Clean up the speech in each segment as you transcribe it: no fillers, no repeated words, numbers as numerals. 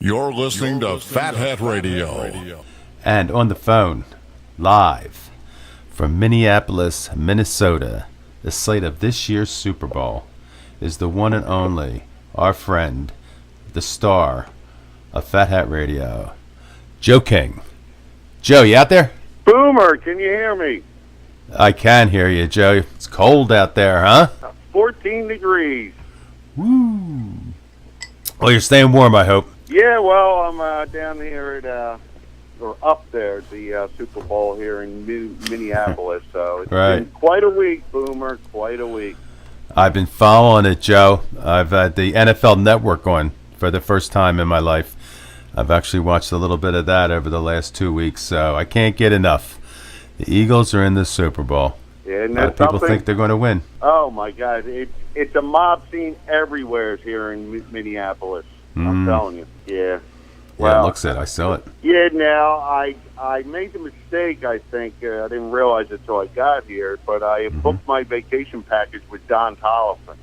You're listening to Fathead Radio. And on the phone, live from Minneapolis, Minnesota, the site of this year's Super Bowl, is the one and only, our friend, the star of Fat Hat Radio, Joe King. Joe, you out there? Boomer, can you hear me? I can hear you, Joe. It's cold out there, huh? 14 degrees. Woo. Well, you're staying warm, I hope. Yeah, well, I'm down here at, or up there at the Super Bowl here in Minneapolis, so it's been quite a week, Boomer, quite a week. I've been following it, Joe. I've had the NFL Network on for the first time in my life. I've actually watched a little bit of that over the last 2 weeks, so I can't get enough. The Eagles are in the Super Bowl. Yeah, and people think they're going to win. Oh, my God. It's a mob scene everywhere here in Minneapolis. I'm telling you. Yeah. Well, yeah, it looks it. I saw it. Yeah, now, I made the mistake, I think. I didn't realize it until I got here, but I booked my vacation package with Don Tollefson.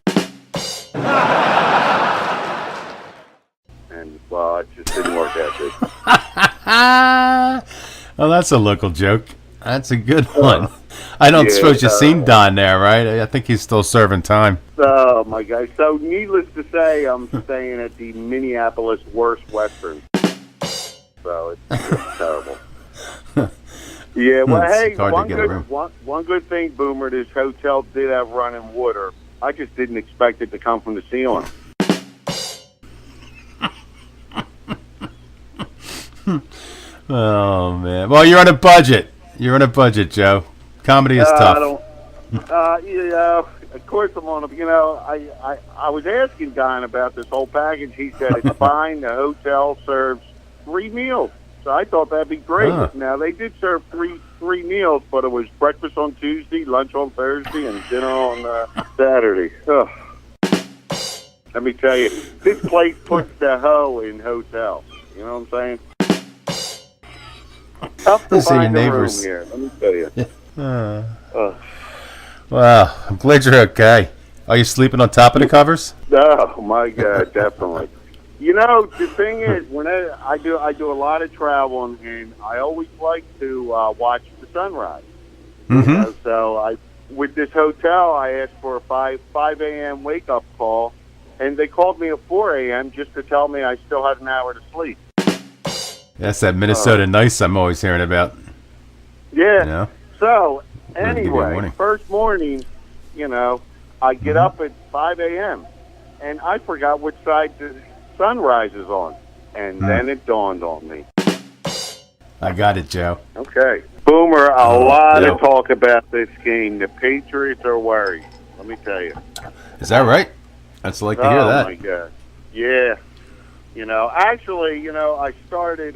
And, well, it just didn't work out good. Well, that's a local joke. That's a good one. I don't suppose you've seen Don there, right? I think he's still serving time. Oh, my God. So, needless to say, I'm staying at the Minneapolis Worst Western. So, it's terrible. Yeah, well, hey, one good thing, Boomer, this hotel did have running water. I just didn't expect it to come from the ceiling. Oh, man. Well, you're on a budget. You're on a budget, Joe. Comedy is tough. Of course I'm on. I was asking Don about this whole package. He said it's fine. The hotel serves 3 meals, so I thought that'd be great. Now they did serve three meals, but it was breakfast on Tuesday, lunch on Thursday, and dinner on Saturday. Ugh. Let me tell you, this place puts the hoe in hotels. You know what I'm saying? Tough to find a room here, let me tell you. Well, I'm glad you're okay. Are you sleeping on top of the covers? Oh, my God, definitely. You know, the thing is, when I do a lot of traveling, and I always like to watch the sunrise. Mm-hmm. You know, so with this hotel, I asked for a 5 a.m. wake-up call, and they called me at 4 a.m. just to tell me I still had an hour to sleep. That's that Minnesota nice I'm always hearing about. Yeah. You know? So, anyway, first morning, I get up at 5 a.m., and I forgot which side the sun rises on. And then it dawned on me. I got it, Joe. Okay. Boomer, a lot of talk about this game. The Patriots are worried. Let me tell you. Is that right? I'd like to hear that. Oh, my God. Yeah. Actually, I started,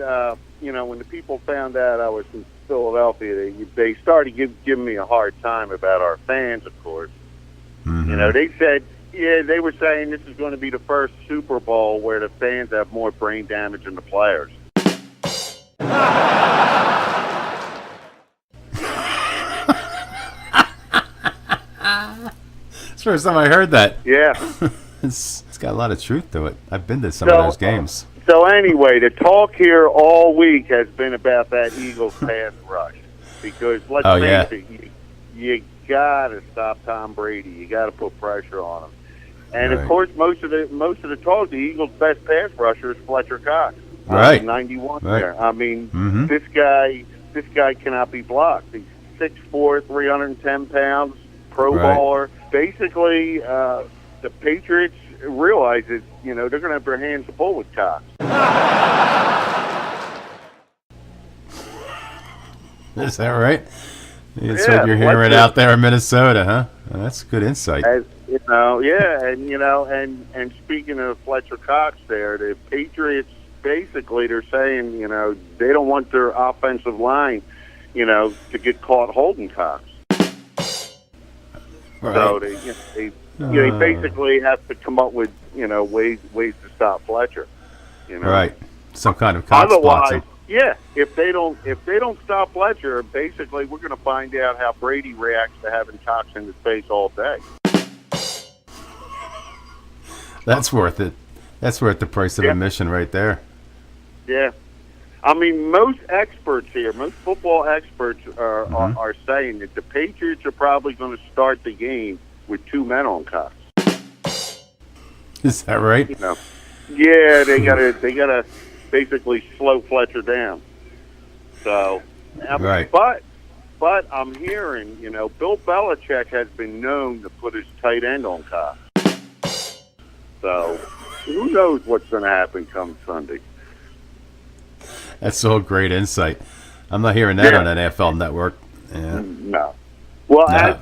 when the people found out I was from Philadelphia, they started giving me a hard time about our fans, of course. Mm-hmm. They said, they were saying this is going to be the first Super Bowl where the fans have more brain damage than the players. It's the first time I heard that. Yeah. It's got a lot of truth to it. I've been to some of those games. So anyway, the talk here all week has been about that Eagles pass rush. Because let's face it, you got to stop Tom Brady. You got to put pressure on him. And of course, most of the talk, the Eagles' best pass rusher is Fletcher Cox. Right. 91 there. I mean, this guy cannot be blocked. He's 6'4", 310 pounds, Pro Bowler. Basically, the Patriots realize that, they're going to have their hands full with Cox. Is that right? That's what you're hearing out there in Minnesota, huh? Well, that's good insight. And speaking of Fletcher Cox there, the Patriots, basically, they're saying, they don't want their offensive line, to get caught holding Cox. Right. So they basically have to come up with, ways to stop Fletcher. Right. Some kind of Cox boxing. Yeah, if they don't stop Fletcher, basically we're going to find out how Brady reacts to having Cox in his face all day. That's worth it. That's worth the price of admission right there. Yeah. I mean, most experts here, most football experts are saying that the Patriots are probably going to start the game with 2 men on Cox. Is that right? You know, yeah, they gotta basically slow Fletcher down. So, Right. But I'm hearing, Bill Belichick has been known to put his tight end on Cox. So, who knows what's going to happen come Sunday? That's all great insight. I'm not hearing that Yeah. on NFL Network. Yeah. No. Well, No.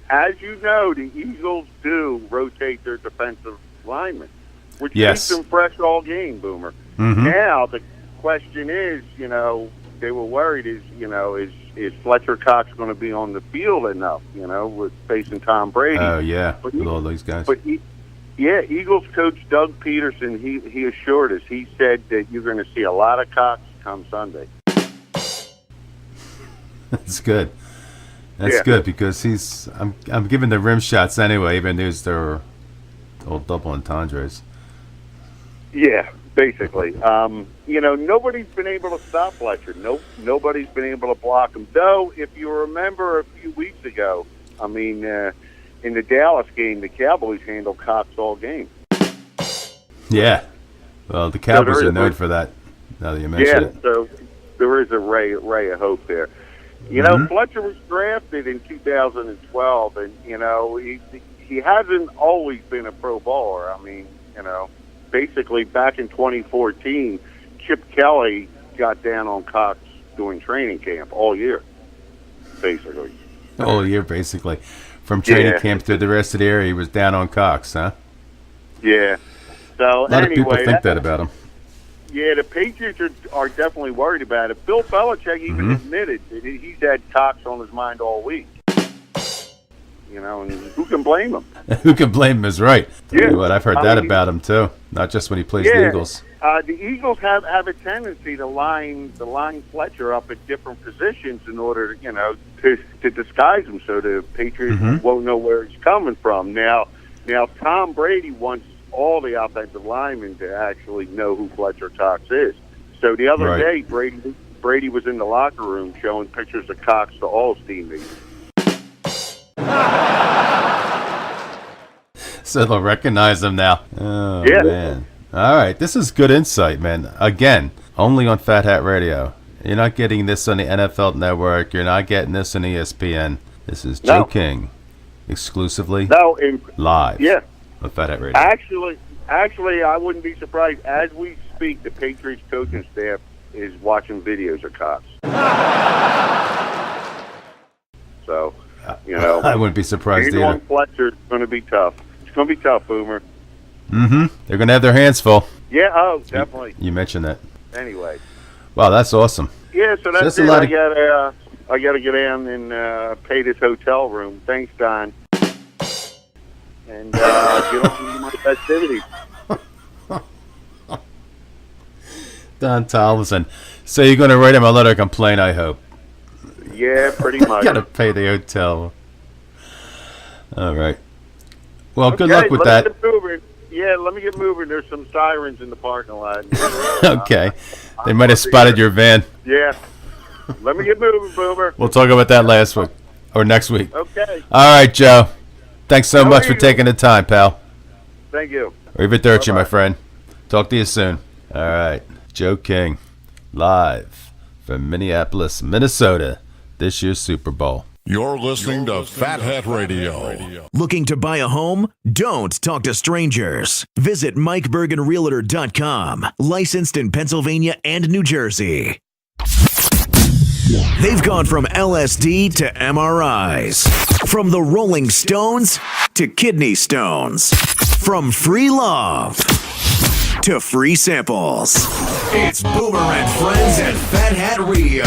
as you know, the Eagles do rotate their defensive linemen, which Yes. keeps them fresh all game, Boomer. Mhm. Now the question is, they were worried is Fletcher Cox going to be on the field enough, with facing Tom Brady? Oh, yeah. But With all these guys. But Eagles coach Doug Peterson, he assured us. He said that you're going to see a lot of Cox come Sunday. That's good. That's Yeah. good because I'm giving the rim shots anyway, even though they're all double entendres. Yeah, basically. Nobody's been able to stop Fletcher. Nobody's been able to block him. Though, if you remember a few weeks ago, in the Dallas game, the Cowboys handled Cox all game. Yeah. Well, the Cowboys there are is- known for that. Now that you mention it. So there is a ray of hope there. Fletcher was drafted in 2012, and he hasn't always been a Pro Bowler. I mean, basically back in 2014, Chip Kelly got down on Cox doing training camp all year, basically. All year, basically. From training Yeah. camp through the rest of the year, he was down on Cox, huh? Yeah. So A lot of people anyway, think that about him. Yeah, the Patriots are definitely worried about it. Bill Belichick even admitted that he's had Cox on his mind all week. And who can blame him? Who can blame him is right. Tell Yeah. you what, I've heard I that mean- about him, too. Not just when he plays the Eagles. The Eagles have a tendency to line Fletcher up at different positions in order, to disguise him so the Patriots won't know where he's coming from. Now Tom Brady wants all the offensive linemen to actually know who Fletcher Cox is. So the other day, Brady was in the locker room showing pictures of Cox to all his teammates. So they'll recognize him now. Oh, Yeah. man. All right. This is good insight, man. Again, only on Fat Hat Radio. You're not getting this on the NFL Network. You're not getting this on ESPN. This is Joe No. King, exclusively No, live yeah. on Fat Hat Radio. Actually, I wouldn't be surprised. As we speak, the Patriots coaching staff is watching videos of Cox. So, I wouldn't be surprised being on either. Fletcher is going to be tough. It's going to be tough, Boomer. They're going to have their hands full. Yeah, oh, definitely. You mentioned that. Anyway. Wow, that's awesome. Yeah, so that's That's a it. lot I got to get down and pay this hotel room. Thanks, Don. And get on my festivities. Don Tomlinson. So you're going to write him a letter of complaint, I hope. Yeah, pretty much. Got to pay the hotel. All right. Well, good Okay, luck with let that. me get moving. Yeah, let me get moving. There's some sirens in the parking lot. Okay. They might have spotted your van. Yeah. Let me get moving, Boomer. We'll talk about that last week or next week. Okay. All right, Joe. Thanks so How much are for you? taking the time, pal. Thank you. Arrivederci, my Bye-bye. friend. Talk to you soon. All right. Joe King, live from Minneapolis, Minnesota, this year's Super Bowl. You're listening to Fat Hat Radio. Looking to buy a home? Don't talk to strangers. Visit MikeBergenRealtor.com. Licensed in Pennsylvania and New Jersey. They've gone from LSD to MRIs. From the Rolling Stones to kidney stones. From free love to free samples. It's Boomer and Friends at Fat Hat Radio.